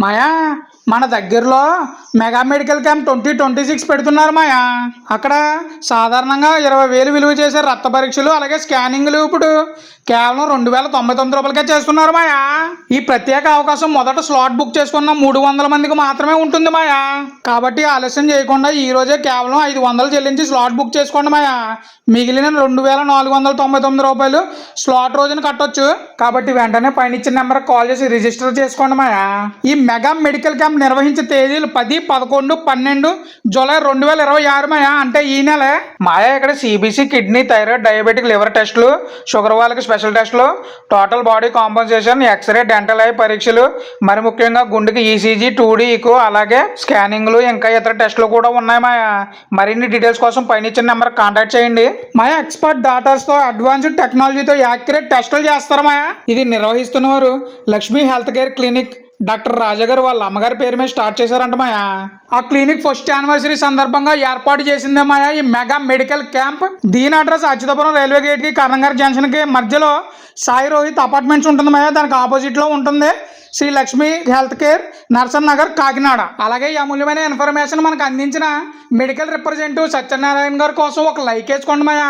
మాయా, మన దగ్గరలో mega medical camp 2026 పెడుతున్నారు మాయా. అక్కడ సాధారణంగా 20,000 విలువ చేసే రక్త పరీక్షలు అలాగే స్కానింగ్లు ఇప్పుడు కేవలం 2,099 రూపాయలకే చేస్తున్నారు మాయా. ఈ ప్రత్యేక అవకాశం మొదట స్లాట్ బుక్ చేసుకున్న 300 మందికి మాత్రమే ఉంటుంది మాయా. కాబట్టి ఆలస్యం చేయకుండా ఈ రోజే కేవలం 500 చెల్లించి స్లాట్ బుక్ చేసుకోండి మాయా. మిగిలిన 2,499 రూపాయలు స్లాట్ రోజున కట్టొచ్చు. కాబట్టి వెంటనే పైన ఇచ్చిన నెంబర్ కాల్ చేసి రిజిస్టర్ చేసుకోండి మాయా. ఈ మెగా మెడికల్ క్యాంప్ నిర్వహించే తేదీలు 10, 11, 12 జూలై 2026 మాయా. అంటే ఈ నెలే మాయా. ఇక్కడ CBC, kidney, thyroid, diabetic, liver టెస్టులు, షుగర్ వాళ్ళకి స్పెషల్ టెస్టులు, total body compensation, x ray, dental eye పరీక్షలు, మరి ముఖ్యంగా గుండెకి ఈసీజీ, 2D ఈకో, అలాగే స్కానింగ్లు, ఇంకా ఇతర టెస్టులు కూడా ఉన్నాయి మాయా. మరిన్ని డీటెయిల్స్ కోసం పైన ఇచ్చిన నెంబర్ కాంటాక్ట్ చేయండి మాయా. ఎక్స్పర్ట్ డాక్టర్స్తో అడ్వాన్స్డ్ టెక్నాలజీతో యాక్యురేట్ టెస్టులు చేస్తారు మాయా. ఇది నిర్వహిస్తున్నవారు Lakshmi health care clinic. Doctor Raja గారు వాళ్ళ అమ్మగారి పేరు మీద స్టార్ట్ చేశారంట మాయా. ఆ క్లినిక్ ఫస్ట్ యానివర్సరీ సందర్భంగా ఏర్పాటు చేసిందే మాయా ఈ మెగా మెడికల్ క్యాంప్. దీని అడ్రస్ అచ్యుతాపురం రైల్వే గేట్ కి, కర్ణంగారి జంక్షన్ కి మధ్యలో సాయి రోహిత్ అపార్ట్మెంట్స్ ఉంటుంది మాయా. దానికి ఆపోజిట్ లో ఉంటుంది శ్రీ లక్ష్మీ హెల్త్ కేర్, నర్సన్ నగర్, కాకినాడ. అలాగే ఈ అమూల్యమైన ఇన్ఫర్మేషన్ మనకు అందించిన మెడికల్ రిప్రజెంటేటివ్ సత్యనారాయణ గారి కోసం ఒక లైక్ వేసుకోండి మాయా.